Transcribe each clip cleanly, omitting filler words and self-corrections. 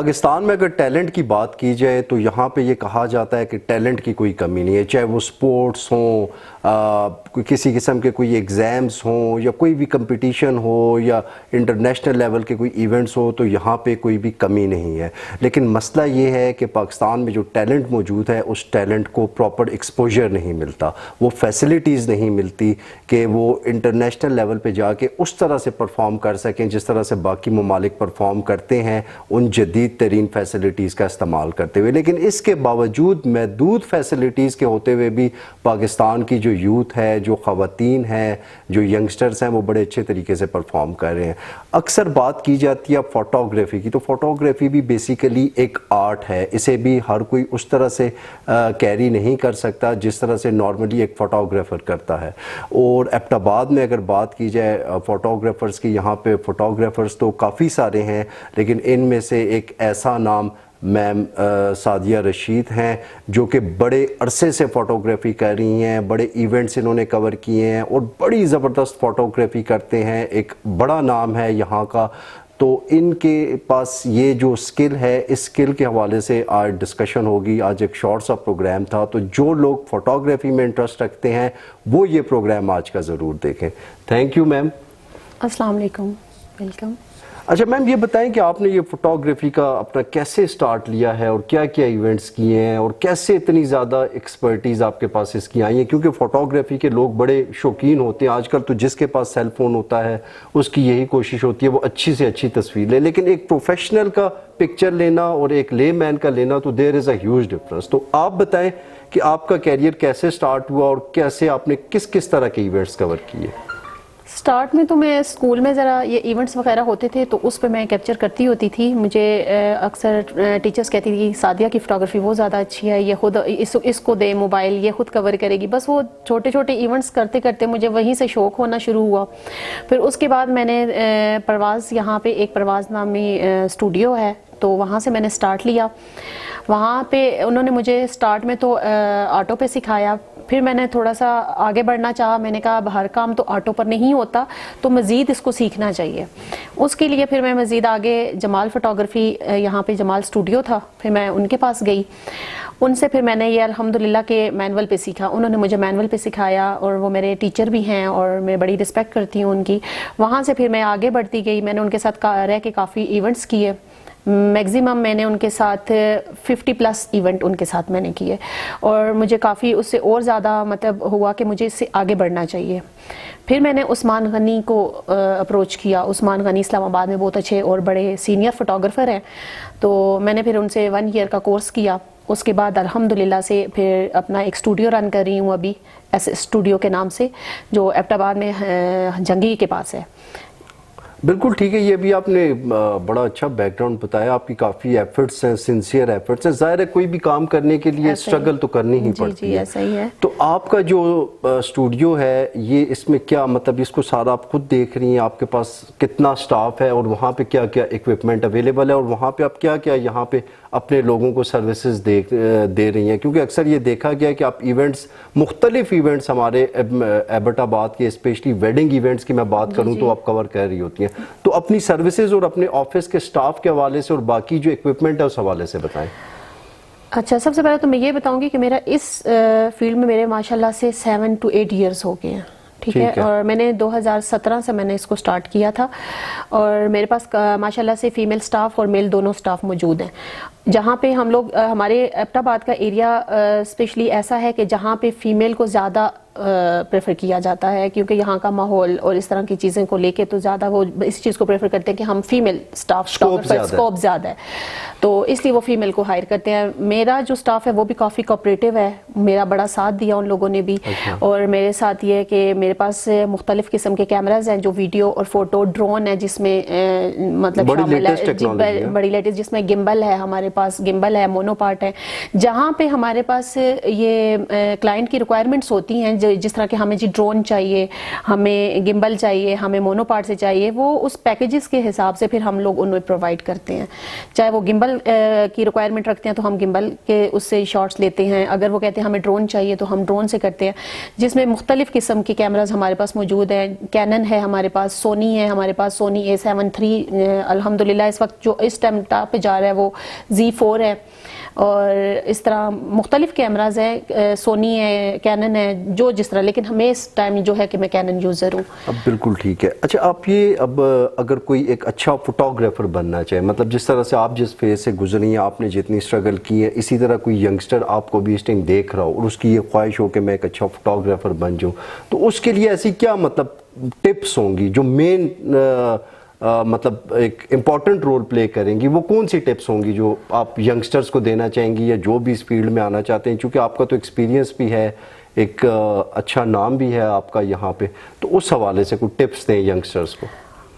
پاکستان میں اگر ٹیلنٹ کی بات کی جائے تو یہاں پہ یہ کہا جاتا ہے کہ ٹیلنٹ کی کوئی کمی نہیں ہے، چاہے وہ سپورٹس ہوں، کسی قسم کے کوئی ایگزامز ہوں، یا کوئی بھی کمپٹیشن ہو، یا انٹرنیشنل لیول کے کوئی ایونٹس ہو، تو یہاں پہ کوئی بھی کمی نہیں ہے۔ لیکن مسئلہ یہ ہے کہ پاکستان میں جو ٹیلنٹ موجود ہے اس ٹیلنٹ کو پراپر ایکسپوجر نہیں ملتا، وہ فیسلٹیز نہیں ملتی کہ وہ انٹرنیشنل لیول پہ جا کے اس طرح سے پرفارم کر سکیں جس طرح سے باقی ممالک پرفارم کرتے ہیں ان جدید ترین فیسلٹیز کا استعمال کرتے ہوئے۔ لیکن اس کے باوجود محدود فیسلٹیز کے ہوتے ہوئے بھی پاکستان کی جو یوتھ ہے، جو خواتین ہیں، جو ینگسٹرز ہیں، وہ بڑے اچھے طریقے سے پرفارم کر رہے ہیں۔ اکثر بات کی جاتی ہے فوٹوگرافی کی، تو فوٹوگرافی بھی بیسیکلی ایک آرٹ ہے، اسے بھی ہر کوئی اس طرح سے کیری نہیں کر سکتا جس طرح سے نارملی ایک فوٹوگرافر کرتا ہے۔ اور ایبٹ آباد میں اگر بات کی جائے فوٹوگرافرز کی، یہاں پہ فوٹوگرافرز تو کافی سارے ہیں، لیکن ان میں سے ایک ایسا نام میم سعدیہ رشید ہیں جو کہ بڑے عرصے سے فوٹوگرافی کر رہی ہیں، بڑے ایونٹس انہوں نے کور کیے ہیں اور بڑی زبردست فوٹوگرافی کرتے ہیں، ایک بڑا نام ہے یہاں کا۔ تو ان کے پاس یہ جو سکل ہے، اس سکل کے حوالے سے آج ڈسکشن ہوگی۔ آج ایک شارٹ سا پروگرام تھا، تو جو لوگ فوٹوگرافی میں انٹرسٹ رکھتے ہیں وہ یہ پروگرام آج کا ضرور دیکھیں۔ Thank you ma'am. السلام علیکم، ویلکم۔ اچھا میم، یہ بتائیں کہ آپ نے یہ فوٹوگرافی کا اپنا کیسے سٹارٹ لیا ہے اور کیا کیا ایونٹس کیے ہیں، اور کیسے اتنی زیادہ ایکسپرٹیز آپ کے پاس اس کی آئی ہیں؟ کیونکہ فوٹوگرافی کے لوگ بڑے شوقین ہوتے ہیں، آج کل تو جس کے پاس سیل فون ہوتا ہے اس کی یہی کوشش ہوتی ہے وہ اچھی سے اچھی تصویر لے، لیکن ایک پروفیشنل کا پکچر لینا اور ایک لے مین کا لینا تو دیر از اے ہیوج ڈفرنس۔ تو آپ بتائیں کہ آپ کا کیریئر کیسے سٹارٹ ہوا اور کیسے آپ نے کس طرح کے ایونٹس کور کیے؟ سٹارٹ میں تو میں اسکول میں ذرا یہ ایونٹس وغیرہ ہوتے تھے تو اس پہ میں کیپچر کرتی ہوتی تھی۔ مجھے اکثر ٹیچرز کہتی تھی سعدیہ کی فوٹوگرافی وہ زیادہ اچھی ہے، یہ خود اس کو دے موبائل، یہ خود کور کرے گی۔ بس وہ چھوٹے چھوٹے ایونٹس کرتے کرتے مجھے وہیں سے شوق ہونا شروع ہوا۔ پھر اس کے بعد میں نے پرواز، یہاں پہ ایک پرواز نامی اسٹوڈیو ہے، تو وہاں سے میں نے سٹارٹ لیا۔ وہاں پہ انہوں نے مجھے سٹارٹ میں تو آٹو پہ سکھایا، پھر میں نے تھوڑا سا آگے بڑھنا چاہا۔ میں نے کہا اب ہر کام تو آٹو پر نہیں ہوتا، تو مزید اس کو سیکھنا چاہیے۔ اس کے لیے پھر میں مزید آگے جمال فوٹوگرافی، یہاں پہ جمال اسٹوڈیو تھا، پھر میں ان کے پاس گئی۔ ان سے پھر میں نے یہ الحمدللہ کہ مینول پہ سیکھا، انہوں نے مجھے مینول پہ سکھایا، اور وہ میرے ٹیچر بھی ہیں اور میں بڑی رسپیکٹ کرتی ہوں ان کی۔ وہاں سے پھر میں آگے بڑھتی گئی، میں نے ان کے ساتھ رہ کے کافی ایونٹس کیے۔ میگزیمم میں نے ان کے ساتھ 50+ ایونٹ ان کے ساتھ میں نے کیے، اور مجھے کافی اس سے اور زیادہ مطلب ہوا کہ مجھے اس سے آگے بڑھنا چاہیے۔ پھر میں نے عثمان غنی کو اپروچ کیا۔ عثمان غنی اسلام آباد میں بہت اچھے اور بڑے سینئر فوٹوگرافر ہیں، تو میں نے پھر ان سے 1 ایئر کا کورس کیا۔ اس کے بعد الحمدللہ سے پھر اپنا ایک اسٹوڈیو رن کر رہی ہوں ابھی، ایسے اسٹوڈیو کے نام سے، جو ایبٹ آباد میں جنگی کے پاس ہے۔ بالکل ٹھیک ہے، یہ بھی آپ نے بڑا اچھا بیک گراؤنڈ بتایا، آپ کی کافی ایفرٹس ہیں، سنسیئر ایفرٹس ہیں۔ ظاہر ہے کوئی بھی کام کرنے کے لیے اسٹرگل تو کرنی ہی پڑتی ہے۔ ایسا ہی ہے۔ تو آپ کا جو اسٹوڈیو ہے، یہ اس میں کیا مطلب اس کو سارا آپ خود دیکھ رہی ہیں؟ آپ کے پاس کتنا سٹاف ہے اور وہاں پہ کیا کیا ایکوپمنٹ اویلیبل ہے، اور وہاں پہ آپ کیا کیا یہاں پہ اپنے لوگوں کو سروسز دے رہی ہیں؟ کیونکہ اکثر یہ دیکھا گیا کہ آپ ایونٹس، مختلف ایونٹس ہمارے ایبٹ آباد کے، اسپیشلی ویڈنگ ایونٹس کی میں بات کروں تو آپ کور کر رہی ہوتی ہیں۔ تو اپنی سروسز اور اپنے آفس کے سٹاف کے حوالے سے اور باقی جو ایکوپمنٹ ہے اس حوالے سے بتائیں۔ اچھا، سب سے پہلے تو میں یہ بتاؤں گی کہ میرا اس فیلڈ میں میرے ماشاءاللہ سے 7 to 8 ایئرس ہو گئے ہیں، ٹھیک ہے، اور میں نے 2017 سے میں نے اس کو سٹارٹ کیا تھا، اور میرے پاس ماشاءاللہ سے فیمیل سٹاف اور میل دونوں سٹاف موجود ہیں۔ جہاں پہ ہم لوگ، ہمارے ایبٹ آباد کا ایریا اسپیشلی ایسا ہے کہ جہاں پہ فیمیل کو زیادہ پریفر کیا جاتا ہے، کیونکہ یہاں کا ماحول اور اس طرح کی چیزیں کو لے کے تو زیادہ وہ اس چیز کو پریفر کرتے ہیں کہ ہم فیمیل سٹاف، اسکوپ زیادہ ہے، تو اس لیے وہ فیمیل کو ہائر کرتے ہیں۔ میرا جو سٹاف ہے وہ بھی کافی کوآپریٹو ہے، میرا بڑا ساتھ دیا ان لوگوں نے بھی۔ اور میرے ساتھ یہ ہے کہ میرے پاس مختلف قسم کے کیمراز ہیں جو ویڈیو اور فوٹو، ڈرون ہے جس میں مطلب شامل ہے، بڑی لیٹسٹ، جس میں گمبل ہے، ہمارے پاس گمبل ہے، مونو پارٹ ہے۔ جہاں پہ ہمارے پاس یہ کلائنٹ کی ریکوائرمنٹس ہوتی ہیں جس طرح کہ ہمیں جی ڈرون چاہیے, ہمیں گمبل چاہیے, ہمیں مونوپارٹ سے چاہیے, وہ اس پیکیجز کے حساب سے پھر ہم لوگ ان میں پرووائڈ کرتے ہیں. چاہے وہ گمبل کی ریکوائرمنٹ رکھتے ہیں تو ہم گمبل کے اس سے شارٹس لیتے ہیں, اگر وہ کہتے ہیں ہمیں ڈرون چاہیے تو ہم ڈرون سے کرتے ہیں, جس میں مختلف قسم کی کیمراز ہمارے پاس موجود ہیں. کینن ہے ہمارے پاس, سونی ہے ہمارے پاس, سونی A7 III الحمدللہ اس وقت جو اس ٹائم ٹاپ پہ جا رہا ہے وہ Z4 ہے, اور اس طرح مختلف کیمراز ہیں, سونی ہے, کینن ہے, جو جس طرح, لیکن ہمیں اس ٹائم جو ہے کہ میں کینن یوزر ہوں. اب بالکل ٹھیک ہے. اچھا آپ یہ اب اگر کوئی ایک اچھا فوٹوگرافر بننا چاہے, مطلب جس طرح سے آپ جس فیز سے گزری ہیں, آپ نے جتنی اسٹرگل کی ہے, اسی طرح کوئی ینگسٹر آپ کو بھی اس ٹائم دیکھ رہا ہو اور اس کی یہ خواہش ہو کہ میں ایک اچھا فوٹوگرافر بن جاؤں, تو اس کے لیے ایسی کیا مطلب ٹپس ہوں گی جو مین مطلب ایک امپورٹنٹ رول پلے کریں گی؟ وہ کون سی ٹپس ہوں گی جو آپ ینگسٹرز کو دینا چاہیں گی, یا جو بھی اس فیلڈ میں آنا چاہتے ہیں, چونکہ آپ کا تو ایکسپیرینس بھی ہے, ایک اچھا نام بھی ہے آپ کا یہاں پہ, تو اس حوالے سے کوئی ٹپس دیں ینگسٹرز کو.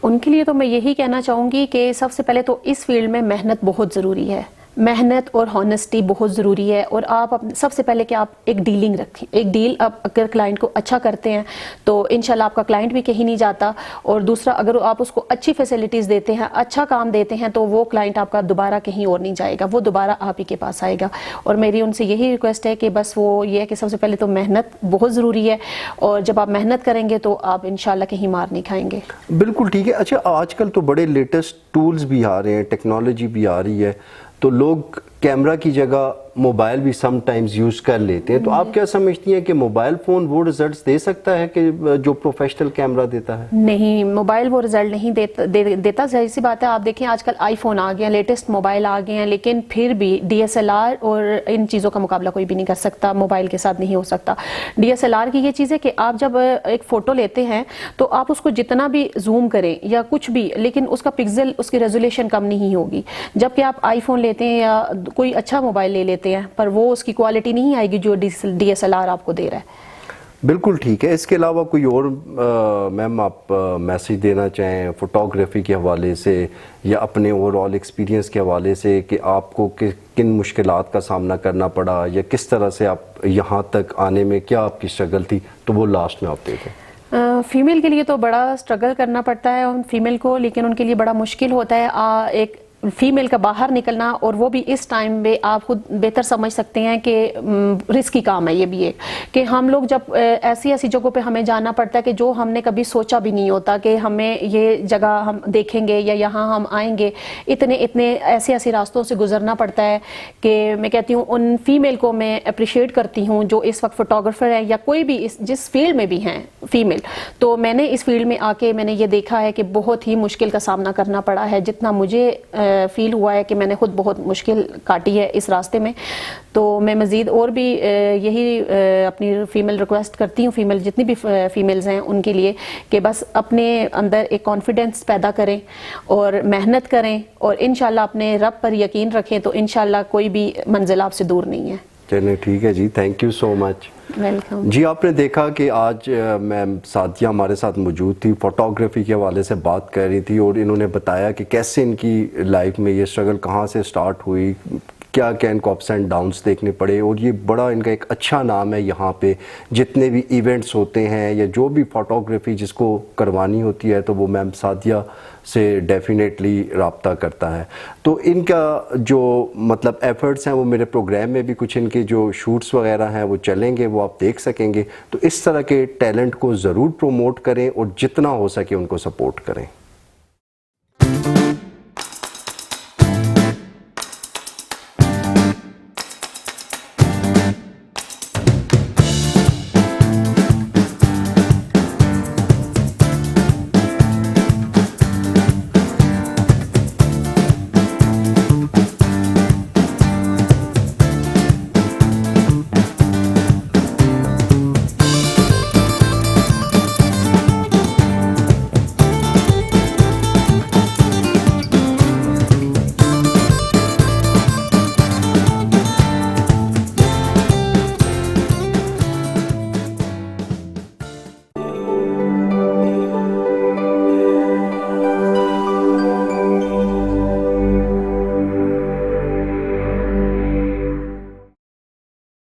ان کے لیے تو میں یہی کہنا چاہوں گی کہ سب سے پہلے تو اس فیلڈ میں محنت بہت ضروری ہے, محنت اور ہانیسٹی بہت ضروری ہے. اور آپ سب سے پہلے کہ آپ ایک ڈیلنگ رکھیں, ایک ڈیل آپ اگر کلائنٹ کو اچھا کرتے ہیں تو انشاءاللہ آپ کا کلائنٹ بھی کہیں نہیں جاتا, اور دوسرا اگر آپ اس کو اچھی فیسلٹیز دیتے ہیں, اچھا کام دیتے ہیں, تو وہ کلائنٹ آپ کا دوبارہ کہیں اور نہیں جائے گا, وہ دوبارہ آپ ہی کے پاس آئے گا. اور میری ان سے یہی ریکویسٹ ہے کہ بس وہ یہ ہے کہ سب سے پہلے تو محنت بہت ضروری ہے, اور جب آپ محنت کریں گے تو آپ انشاءاللہ کہیں مار نہیں کھائیں گے. بالکل ٹھیک ہے. اچھا آج کل تو بڑے لیٹسٹ ٹولز بھی آ رہے ہیں, ٹیکنالوجی بھی آ رہی ہے, تو لوگ کیمرہ کی جگہ موبائل بھی سم ٹائمز یوز کر لیتے ہیں, تو آپ کیا سمجھتی ہیں کہ موبائل فون وہ رزلٹس دے سکتا ہے کہ جو پروفیشنل کیمرہ دیتا ہے؟ نہیں, موبائل وہ رزلٹ نہیں دیتا. ظاہر سی بات ہے, آپ دیکھیں آج کل آئی فون آ گئے ہیں, لیٹسٹ موبائل آ گئے ہیں, لیکن پھر بھی DSLR اور ان چیزوں کا مقابلہ کوئی بھی نہیں کر سکتا, موبائل کے ساتھ نہیں ہو سکتا. DSLR کی یہ چیز ہے کہ آپ جب ایک فوٹو لیتے ہیں تو آپ اس کو جتنا بھی زوم کریں یا کچھ بھی, لیکن اس کا پکسل, اس کی ریزولیشن کم نہیں ہوگی. جبکہ آپ آئی فون لیتے ہیں یا کوئی اچھا موبائل لے لیتے ہیں, پر وہ اس کی کوالٹی نہیں آئے گی جو DSLR آپ کو دے رہا ہے. بالکل ٹھیک ہے. اس کے علاوہ کوئی اور میم آپ میسیج دینا چاہیں فوٹوگرافی کے حوالے سے یا اپنے اوور آل ایکسپیرینس کے حوالے سے, کہ آپ کو کن مشکلات کا سامنا کرنا پڑا یا کس طرح سے آپ یہاں تک آنے میں کیا آپ کی اسٹرگل تھی, تو وہ لاسٹ میں آپ دے دیں. فیمیل کے لیے تو بڑا اسٹرگل کرنا پڑتا ہے ان فیمیل کو, لیکن ان کے لیے بڑا مشکل ہوتا ہے ایک فیمیل کا باہر نکلنا, اور وہ بھی اس ٹائم میں آپ خود بہتر سمجھ سکتے ہیں کہ رسکی کام ہے یہ بھی ایک, کہ ہم لوگ جب ایسی جگہوں پہ ہمیں جانا پڑتا ہے کہ جو ہم نے کبھی سوچا بھی نہیں ہوتا کہ ہمیں یہ جگہ ہم دیکھیں گے یا یہاں ہم آئیں گے, اتنے ایسے راستوں سے گزرنا پڑتا ہے کہ میں کہتی ہوں ان فیمیل کو میں اپریشیٹ کرتی ہوں جو اس وقت فوٹوگرافر ہے یا کوئی بھی جس فیلڈ میں بھی ہیں فیمیل. تو میں نے اس فیلڈ میں آ کے میں نے یہ دیکھا ہے کہ بہت ہی مشکل کا سامنا کرنا پڑا ہے, جتنا مجھے فیل ہوا ہے کہ میں نے خود بہت مشکل کاٹی ہے اس راستے میں. تو میں مزید اور بھی یہی اپنی فیمیل ریکویسٹ کرتی ہوں, فیمیل جتنی بھی فیمیلز ہیں ان کے لیے, کہ بس اپنے اندر ایک کانفیڈنس پیدا کریں اور محنت کریں, اور انشاءاللہ اپنے رب پر یقین رکھیں, تو انشاءاللہ کوئی بھی منزل آپ سے دور نہیں ہے. چلیں ٹھیک ہے جی, thank you so much. Welcome. جی آپ نے دیکھا کہ آج میم سعدیہ ہمارے ساتھ موجود تھی, فوٹوگرافی کے حوالے سے بات کر رہی تھی, اور انہوں نے بتایا کہ کیسے ان کی لائف میں یہ اسٹرگل کہاں سے سٹارٹ ہوئی, کیا ان کو اپس اینڈ ڈاؤنس دیکھنے پڑے, اور یہ بڑا ان کا ایک اچھا نام ہے یہاں پہ. جتنے بھی ایونٹس ہوتے ہیں یا جو بھی فوٹوگرافی جس کو کروانی ہوتی ہے تو وہ میم سعدیہ سے ڈیفینیٹلی رابطہ کرتا ہے. تو ان کا جو مطلب ایفرٹس ہیں وہ میرے پروگرام میں بھی کچھ ان کے جو شوٹس وغیرہ ہیں وہ چلیں گے, وہ آپ دیکھ سکیں گے. تو اس طرح کے ٹیلنٹ کو ضرور پروموٹ کریں اور جتنا ہو سکے ان کو سپورٹ کریں.